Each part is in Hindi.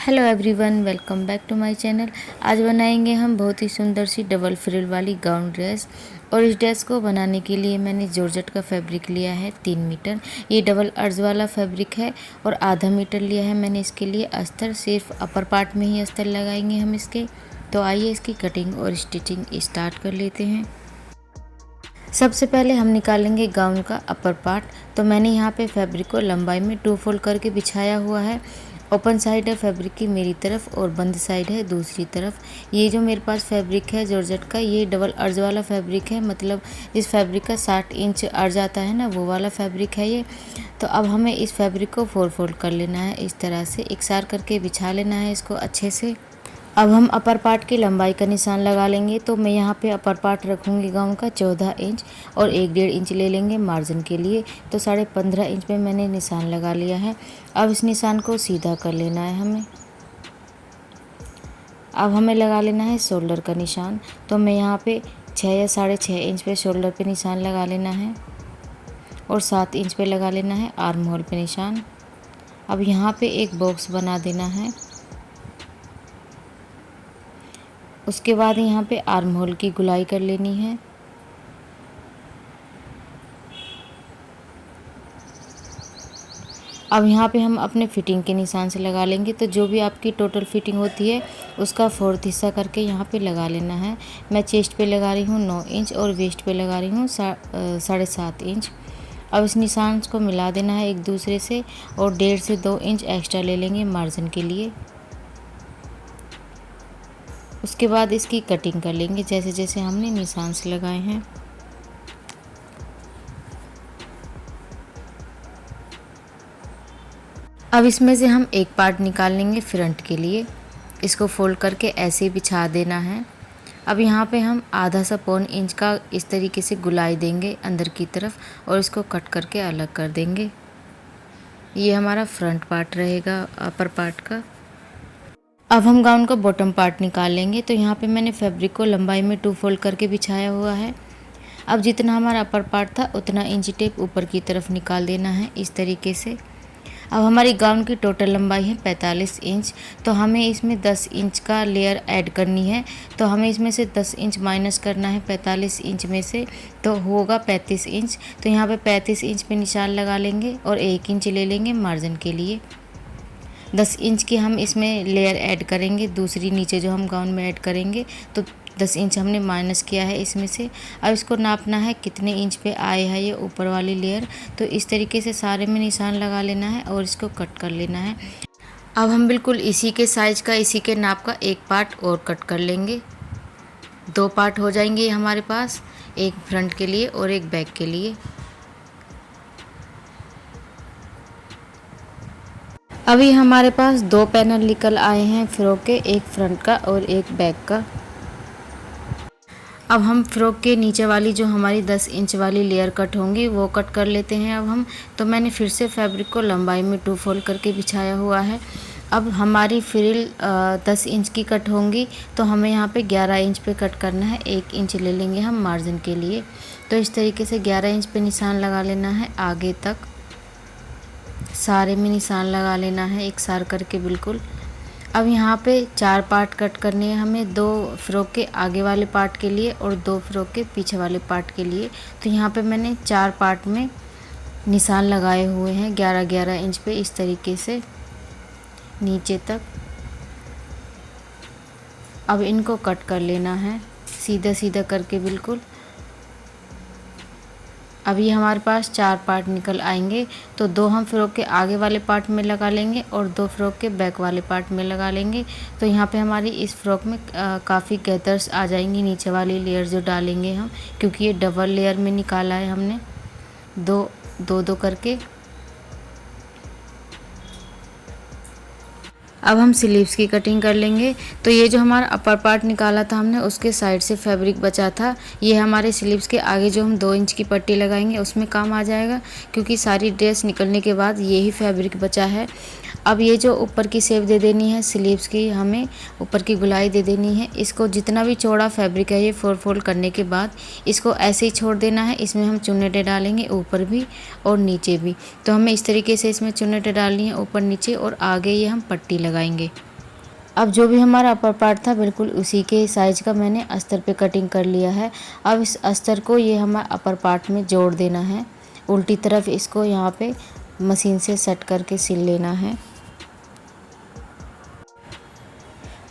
Hello everyone, welcome back to my channel. आज बनाएंगे हम बहुत ही सुंदर सी डबल फ्रिल वाली गाउन ड्रेस। और इस ड्रेस को बनाने के लिए मैंने जॉर्जेट का फैब्रिक लिया है 3 मीटर। ये डबल अर्ज वाला फैब्रिक है और आधा मीटर लिया है मैंने इसके लिए अस्तर। सिर्फ अपर पार्ट में ही अस्तर लगाएंगे हम इसके। तो आइए इसकी कटिंग और स्टिचिंग स्टार्ट कर लेते हैं। सबसे पहले हम निकालेंगे गाउन का अपर पार्ट। तो मैंने यहाँ पे फैब्रिक को लंबाई में 2 फोल्ड करके बिछाया हुआ है। ओपन साइड है फैब्रिक की मेरी तरफ और बंद साइड है दूसरी तरफ। ये जो मेरे पास फैब्रिक है जॉर्जेट का, ये डबल अर्ज वाला फैब्रिक है, मतलब इस फैब्रिक का 60 इंच अर्ज आता है ना, वो वाला फैब्रिक है ये। तो अब हमें इस फैब्रिक को 4 फोल्ड कर लेना है, इस तरह से एकसार करके बिछा लेना है इसको अच्छे से। अब हम अपर पार्ट की लंबाई का निशान लगा लेंगे। तो मैं यहाँ पे अपर पार्ट रखूँगी गाउन का 14 इंच और 1.5 इंच ले लेंगे मार्जिन के लिए। तो 15.5 इंच पे मैंने निशान लगा लिया है। अब इस निशान को सीधा कर लेना है हमें। अब हमें लगा लेना है शोल्डर का निशान। तो मैं यहाँ पे 6 या 6.5 इंच पे शोल्डर पे निशान लगा लेना है और 7 इंच पे लगा लेना है आर्म होल पे निशान। अब यहाँ पे एक बॉक्स बना देना है। उसके बाद यहाँ पे आर्म होल की गुलाई कर लेनी है। अब यहाँ पे हम अपने फिटिंग के निशान से लगा लेंगे। तो जो भी आपकी टोटल फिटिंग होती है उसका 4th हिस्सा करके यहाँ पे लगा लेना है। मैं चेस्ट पे लगा रही हूँ 9 इंच और वेस्ट पे लगा रही हूँ 7.5 इंच। अब इस निशान को मिला देना है एक दूसरे से और 1.5 से 2 इंच एक्स्ट्रा ले लेंगे मार्जिन के लिए। उसके बाद इसकी कटिंग कर लेंगे जैसे जैसे हमने निशान से लगाए हैं। अब इसमें से हम एक पार्ट निकाल लेंगे फ्रंट के लिए। इसको फोल्ड करके ऐसे बिछा देना है। अब यहाँ पे हम आधा सा 1.25 इंच का इस तरीके से गुलाई देंगे अंदर की तरफ और इसको कट करके अलग कर देंगे। ये हमारा फ्रंट पार्ट रहेगा अपर पार्ट का। अब हम गाउन का बॉटम पार्ट निकाल लेंगे। तो यहाँ पे मैंने फैब्रिक को लंबाई में 2 फोल्ड करके बिछाया हुआ है। अब जितना हमारा अपर पार्ट था उतना इंची टेप ऊपर की तरफ निकाल देना है इस तरीके से। अब हमारी गाउन की टोटल लंबाई है 45 इंच। तो हमें इसमें 10 इंच का लेयर ऐड करनी है। तो हमें इसमें से 10 इंच माइनस करना है 45 इंच में से, तो होगा 35 इंच। तो यहाँ पे 35 इंच पे निशान लगा लेंगे और 1 इंच ले लेंगे मार्जिन के लिए। 10 इंच की हम इसमें लेयर ऐड करेंगे, दूसरी नीचे जो हम गाउन में ऐड करेंगे। तो 10 इंच हमने माइनस किया है इसमें से। अब इसको नापना है कितने इंच पे आए है ये ऊपर वाली लेयर। तो इस तरीके से सारे में निशान लगा लेना है और इसको कट कर लेना है। अब हम बिल्कुल इसी के साइज का, इसी के नाप का एक पार्ट और कट कर लेंगे। 2 पार्ट हो जाएंगे हमारे पास, एक फ्रंट के लिए और एक बैक के लिए। अभी हमारे पास 2 पैनल निकल आए हैं फ्रॉक के, एक फ्रंट का और एक बैक का। अब हम फ्रॉक के नीचे वाली जो हमारी 10 इंच वाली लेयर कट होंगी वो कट कर लेते हैं अब हम। तो मैंने फिर से फैब्रिक को लंबाई में 2 फोल्ड करके बिछाया हुआ है। अब हमारी फ्रिल 10 इंच की कट होंगी। तो हमें यहाँ पे 11 इंच पे कट करना है, 1 इंच ले लेंगे हम मार्जिन के लिए। तो इस तरीके से 11 इंच पे निशान लगा लेना है आगे तक। सारे में निशान लगा लेना है एक सार करके बिल्कुल। अब यहाँ पे 4 पार्ट कट करने हैं हमें, 2 फ्रॉक के आगे वाले पार्ट के लिए और 2 फ्रॉक के पीछे वाले पार्ट के लिए। तो यहाँ पे मैंने 4 पार्ट में निशान लगाए हुए हैं 11-11 इंच पे इस तरीके से नीचे तक। अब इनको कट कर लेना है सीधा सीधा करके बिल्कुल। अभी हमारे पास 4 पार्ट निकल आएंगे। तो 2 हम फ्रॉक के आगे वाले पार्ट में लगा लेंगे और 2 फ्रॉक के बैक वाले पार्ट में लगा लेंगे। तो यहाँ पे हमारी इस फ्रॉक में काफ़ी गैदर्स आ जाएंगी नीचे वाली लेयर जो डालेंगे हम, क्योंकि ये डबल लेयर में निकाला है हमने 2 करके। अब हम स्लीव्स की कटिंग कर लेंगे। तो ये जो हमारा अपर पार्ट निकाला था हमने, उसके साइड से फैब्रिक बचा था, ये हमारे स्लीव्स के आगे जो हम 2 इंच की पट्टी लगाएंगे उसमें काम आ जाएगा, क्योंकि सारी ड्रेस निकलने के बाद यही फैब्रिक बचा है। अब ये जो ऊपर की शेप दे देनी है स्लीव्स की, हमें ऊपर की गुलाई दे देनी है। इसको जितना भी चौड़ा फैब्रिक है ये 4 फोल्ड करने के बाद इसको ऐसे ही छोड़ देना है। इसमें हम चुन्नेटें डालेंगे ऊपर भी और नीचे भी। तो हमें इस तरीके से इसमें चुन्नेटें डालनी है ऊपर नीचे और आगे ये हम पट्टी लगाएंगे। अब जो भी हमारा अपर पार्ट था बिल्कुल उसी के साइज का मैंने अस्तर पे कटिंग कर लिया है। अब इस अस्तर को ये हमारा अपर पार्ट में जोड़ देना है। उल्टी तरफ इसको यहाँ पे मशीन से सेट करके सिल लेना है।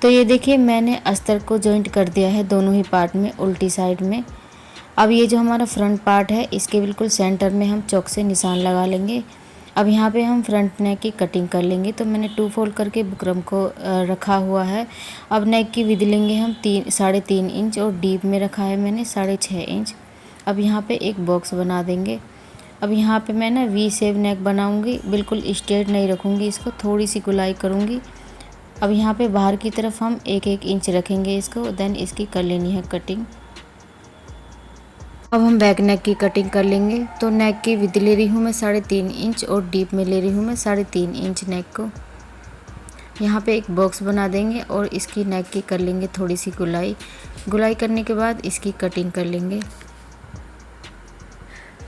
तो ये देखिए मैंने अस्तर को जॉइंट कर दिया है दोनों ही पार्ट में उल्टी साइड में। अब ये जो हमारा फ्रंट पार्ट है इसके बिल्कुल सेंटर में हम चॉक से निशान लगा लेंगे। अब यहाँ पे हम फ्रंट नेक की कटिंग कर लेंगे। तो मैंने 2 फोल्ड करके बुकरम को रखा हुआ है। अब नेक की विड्थ लेंगे हम 3.5 इंच और डीप में रखा है मैंने 6.5 इंच। अब यहाँ पे एक बॉक्स बना देंगे। अब यहाँ पे मैं ना वी शेप नेक बनाऊँगी, बिल्कुल स्ट्रेट नहीं रखूँगी इसको, थोड़ी सी गुलाई करूँगी। अब यहाँ पे बाहर की तरफ हम 1-1 इंच रखेंगे इसको, देन इसकी कर लेनी है कटिंग। अब हम बैक नेक की कटिंग कर लेंगे। तो नेक की विड्थ ले रही हूँ मैं 3.5 इंच और डीप में ले रही हूँ मैं 3.5 इंच नेक को। यहाँ पे एक बॉक्स बना देंगे और इसकी नेक की कर लेंगे थोड़ी सी गुलाई करने के बाद इसकी कटिंग कर लेंगे।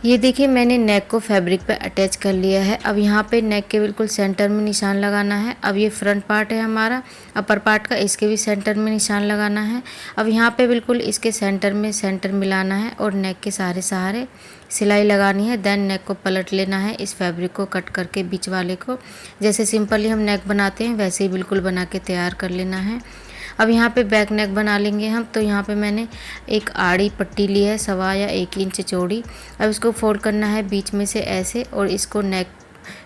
ये देखिए मैंने नेक को फैब्रिक पे अटैच कर लिया है। अब यहाँ पे नेक के बिल्कुल सेंटर में निशान लगाना है। अब ये फ्रंट पार्ट है हमारा अपर पार्ट का, इसके भी सेंटर में निशान लगाना है। अब यहाँ पे बिल्कुल इसके सेंटर में सेंटर मिलाना है और नेक के सहारे सिलाई लगानी है। देन नेक को पलट लेना है, इस फैब्रिक को कट करके बीच वाले को, जैसे सिंपली हम नेक बनाते हैं वैसे ही बिल्कुल बना के तैयार कर लेना है। अब यहाँ पे बैक नेक बना लेंगे हम। तो यहाँ पे मैंने एक आड़ी पट्टी ली है 1.25 या 1 इंच चौड़ी। अब इसको फोल्ड करना है बीच में से ऐसे और इसको नेक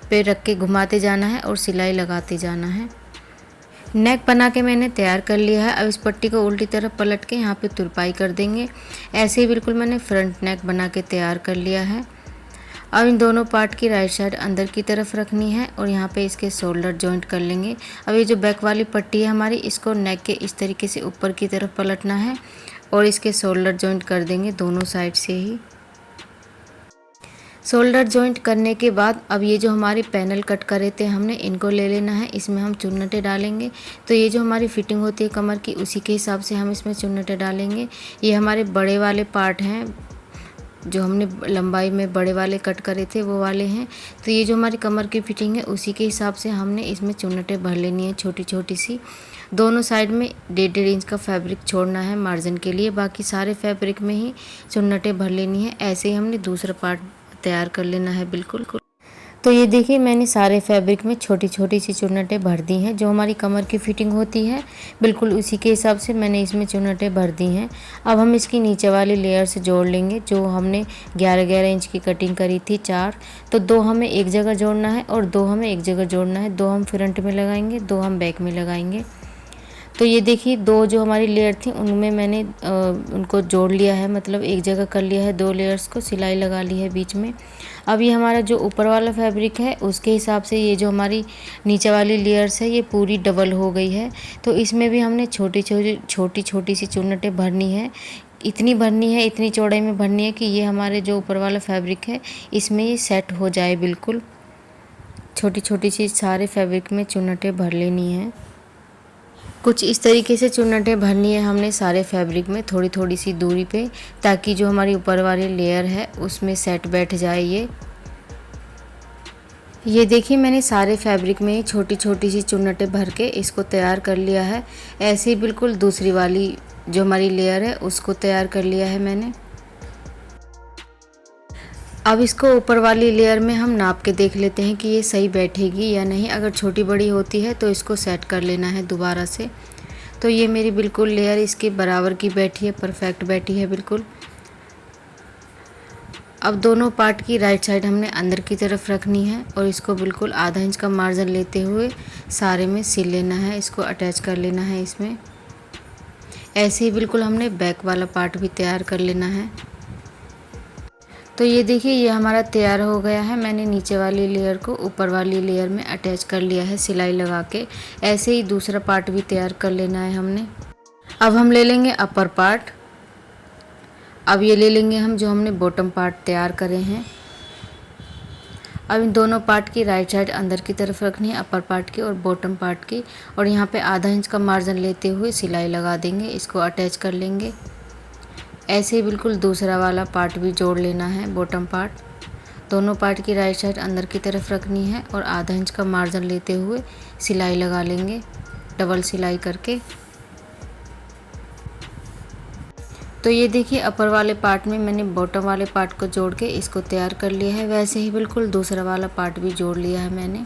पे रख के घुमाते जाना है और सिलाई लगाते जाना है। नेक बना के मैंने तैयार कर लिया है। अब इस पट्टी को उल्टी तरफ पलट के यहाँ पे तुरपाई कर देंगे। ऐसे ही बिल्कुल मैंने फ्रंट नेक बना के तैयार कर लिया है। अब इन दोनों पार्ट की राइट साइड अंदर की तरफ रखनी है और यहाँ पे इसके शोल्डर जॉइंट कर लेंगे। अब ये जो बैक वाली पट्टी है हमारी, इसको नेक के इस तरीके से ऊपर की तरफ पलटना है और इसके शोल्डर जॉइंट कर देंगे दोनों साइड से ही। शोल्डर जॉइंट करने के बाद अब ये जो हमारे पैनल कट करे थे हमने, इनको ले लेना है। इसमें हम चुन्नटें डालेंगे। तो ये जो हमारी फिटिंग होती है कमर की, उसी के हिसाब से हम इसमें चुन्नटें डालेंगे। ये हमारे बड़े वाले पार्ट हैं, जो हमने लंबाई में बड़े वाले कट करे थे वो वाले हैं। तो ये जो हमारी कमर की फिटिंग है उसी के हिसाब से हमने इसमें चुन्नटें भर लेनी है छोटी छोटी सी। दोनों साइड में 1.5 इंच का फैब्रिक छोड़ना है मार्जिन के लिए, बाकी सारे फैब्रिक में ही चुन्नटें भर लेनी है। ऐसे ही हमने दूसरा पार्ट तैयार कर लेना है बिल्कुल। तो ये देखिए मैंने सारे फैब्रिक में छोटी छोटी सी चुन्नटें भर दी हैं। जो हमारी कमर की फिटिंग होती है बिल्कुल उसी के हिसाब से मैंने इसमें चुन्नटें भर दी हैं। अब हम इसकी नीचे वाली लेयर से जोड़ लेंगे। जो हमने 11-11 इंच की कटिंग करी थी 4, तो 2 हमें एक जगह जोड़ना है और 2 हमें एक जगह जोड़ना है। 2 हम फ्रंट में लगाएंगे, 2 हम बैक में लगाएंगे। तो ये देखिए 2 जो हमारी लेयर थी उनमें मैंने उनको जोड़ लिया है, मतलब एक जगह कर लिया है 2 लेयर्स को, सिलाई लगा ली है बीच में। अब ये हमारा जो ऊपर वाला फैब्रिक है उसके हिसाब से ये जो हमारी नीचे वाली लेयर्स है ये पूरी डबल हो गई है। तो इसमें भी हमने छोटी छोटी सी चुन्नटें भरनी है। इतनी भरनी है, इतनी चौड़ाई में भरनी है कि ये हमारे जो ऊपर वाला फैब्रिक है इसमें ये सेट हो जाए बिल्कुल। छोटी छोटी सी सारे फैब्रिक में चुन्नटें भर लेनी है। कुछ इस तरीके से चुन्नटें भरनी है हमने सारे फैब्रिक में, थोड़ी थोड़ी सी दूरी पे, ताकि जो हमारी ऊपर वाली लेयर है उसमें सेट बैठ जाए ये देखिए मैंने सारे फैब्रिक में छोटी छोटी सी चुन्नटें भर के इसको तैयार कर लिया है। ऐसे ही बिल्कुल दूसरी वाली जो हमारी लेयर है उसको तैयार कर लिया है मैंने। अब इसको ऊपर वाली लेयर में हम नाप के देख लेते हैं कि ये सही बैठेगी या नहीं। अगर छोटी बड़ी होती है तो इसको सेट कर लेना है दोबारा से। तो ये मेरी बिल्कुल लेयर इसके बराबर की बैठी है, परफेक्ट बैठी है बिल्कुल। अब दोनों पार्ट की राइट साइड हमने अंदर की तरफ रखनी है और इसको बिल्कुल आधा इंच का मार्जिन लेते हुए सारे में सिल लेना है, इसको अटैच कर लेना है इसमें। ऐसे ही बिल्कुल हमने बैक वाला पार्ट भी तैयार कर लेना है। तो ये देखिए ये हमारा तैयार हो गया है। मैंने नीचे वाली लेयर को ऊपर वाली लेयर में अटैच कर लिया है सिलाई लगा के। ऐसे ही दूसरा पार्ट भी तैयार कर लेना है हमने। अब हम ले लेंगे अपर पार्ट। अब ये ले लेंगे हम जो हमने बॉटम पार्ट तैयार करे हैं। अब इन दोनों पार्ट की राइट साइड अंदर की तरफ रखनी है, अपर पार्ट की और बॉटम पार्ट की, और यहाँ पे आधा इंच का मार्जिन लेते हुए सिलाई लगा देंगे, इसको अटैच कर लेंगे। ऐसे ही बिल्कुल दूसरा वाला पार्ट भी जोड़ लेना है, बॉटम पार्ट। दोनों पार्ट की राइट साइड अंदर की तरफ रखनी है और आधा इंच का मार्जिन लेते हुए सिलाई लगा लेंगे। डबल सिलाई करके। तो ये देखिए अपर वाले पार्ट में मैंने बॉटम वाले पार्ट को जोड़ के इसको तैयार कर लिया है। वैसे ही बिल्कुल दूसरा वाला पार्ट भी जोड़ लिया है मैंने।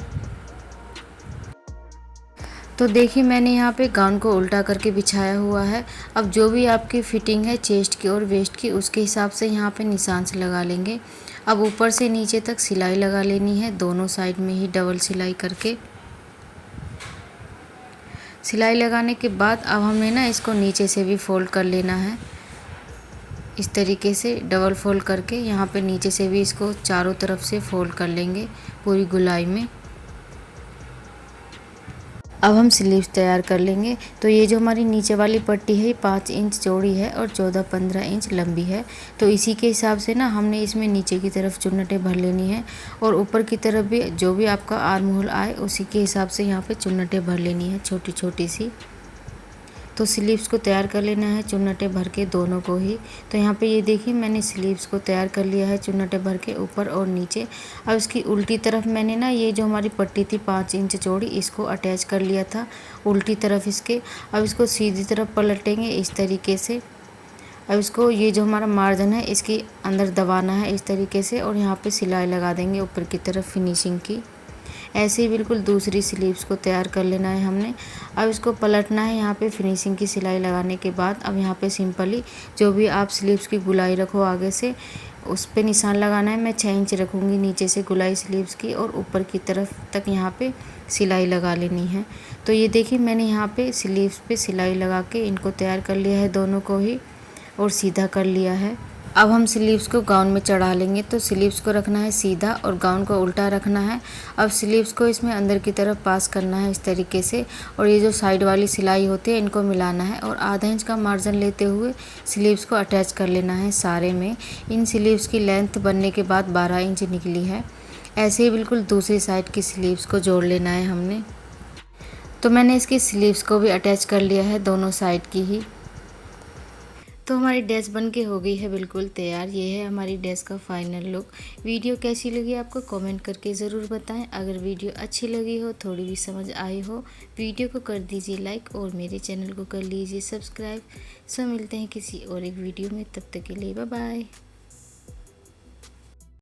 तो देखिए मैंने यहाँ पे गाउन को उल्टा करके बिछाया हुआ है। अब जो भी आपकी फिटिंग है चेस्ट की और वेस्ट की, उसके हिसाब से यहाँ पे निशान से लगा लेंगे। अब ऊपर से नीचे तक सिलाई लगा लेनी है, दोनों साइड में ही डबल सिलाई करके। सिलाई लगाने के बाद अब हमें ना इसको नीचे से भी फोल्ड कर लेना है। इस तरीके से डबल फोल्ड करके यहाँ पे नीचे से भी इसको चारों तरफ से फोल्ड कर लेंगे पूरी गुलाई में। अब हम स्लीव्स तैयार कर लेंगे। तो ये जो हमारी नीचे वाली पट्टी है 5 इंच चौड़ी है और 14-15 इंच लंबी है। तो इसी के हिसाब से ना हमने इसमें नीचे की तरफ चुन्नटें भर लेनी है और ऊपर की तरफ भी जो भी आपका आर्म होल आए उसी के हिसाब से यहाँ पे चुन्नटें भर लेनी है छोटी छोटी सी। तो स्लीव्स को तैयार कर लेना है चुन्नटें भर के दोनों को ही। तो यहाँ पे ये देखिए मैंने स्लीव्स को तैयार कर लिया है चुन्नटें भर के ऊपर और नीचे। अब इसकी उल्टी तरफ मैंने ना ये जो हमारी पट्टी थी 5 इंच चौड़ी, इसको अटैच कर लिया था उल्टी तरफ इसके। अब इसको सीधी तरफ पलटेंगे इस तरीके से। अब इसको ये जो हमारा मार्जिन है इसके अंदर दबाना है इस तरीके से और यहाँ पर सिलाई लगा देंगे ऊपर की तरफ फिनिशिंग की। ऐसे ही बिल्कुल दूसरी स्लीव्स को तैयार कर लेना है हमने। अब इसको पलटना है यहाँ पे फिनिशिंग की सिलाई लगाने के बाद। अब यहाँ पे सिंपली जो भी आप स्लीव्स की गुलाई रखो आगे से उस पे निशान लगाना है। मैं 6 इंच रखूँगी नीचे से गुलाई स्लीव्स की और ऊपर की तरफ तक यहाँ पे सिलाई लगा लेनी है। तो ये देखिए मैंने यहाँ पे स्लीव्स पे सिलाई लगा के इनको तैयार कर लिया है दोनों को ही और सीधा कर लिया है। अब हम स्लीव्स को गाउन में चढ़ा लेंगे। तो स्लीव्स को रखना है सीधा और गाउन को उल्टा रखना है। अब स्लीव्स को इसमें अंदर की तरफ पास करना है इस तरीके से और ये जो साइड वाली सिलाई होती है इनको मिलाना है और आधा इंच का मार्जिन लेते हुए स्लीव्स को अटैच कर लेना है सारे में। इन स्लीव्स की लेंथ बनने के बाद 12 इंच निकली है। ऐसे ही बिल्कुल दूसरी साइड की स्लीव्स को जोड़ लेना है हमने। तो मैंने इसकी स्लीव्स को भी अटैच कर लिया है दोनों साइड की ही। तो हमारी ड्रेस बन के हो गई है बिल्कुल तैयार। ये है हमारी ड्रेस का फाइनल लुक। वीडियो कैसी लगी आपको कमेंट करके ज़रूर बताएं। अगर वीडियो अच्छी लगी हो, थोड़ी भी समझ आई हो, वीडियो को कर दीजिए लाइक और मेरे चैनल को कर लीजिए सब्सक्राइब। मिलते हैं किसी और एक वीडियो में, तब तक के लिए बाय बाय।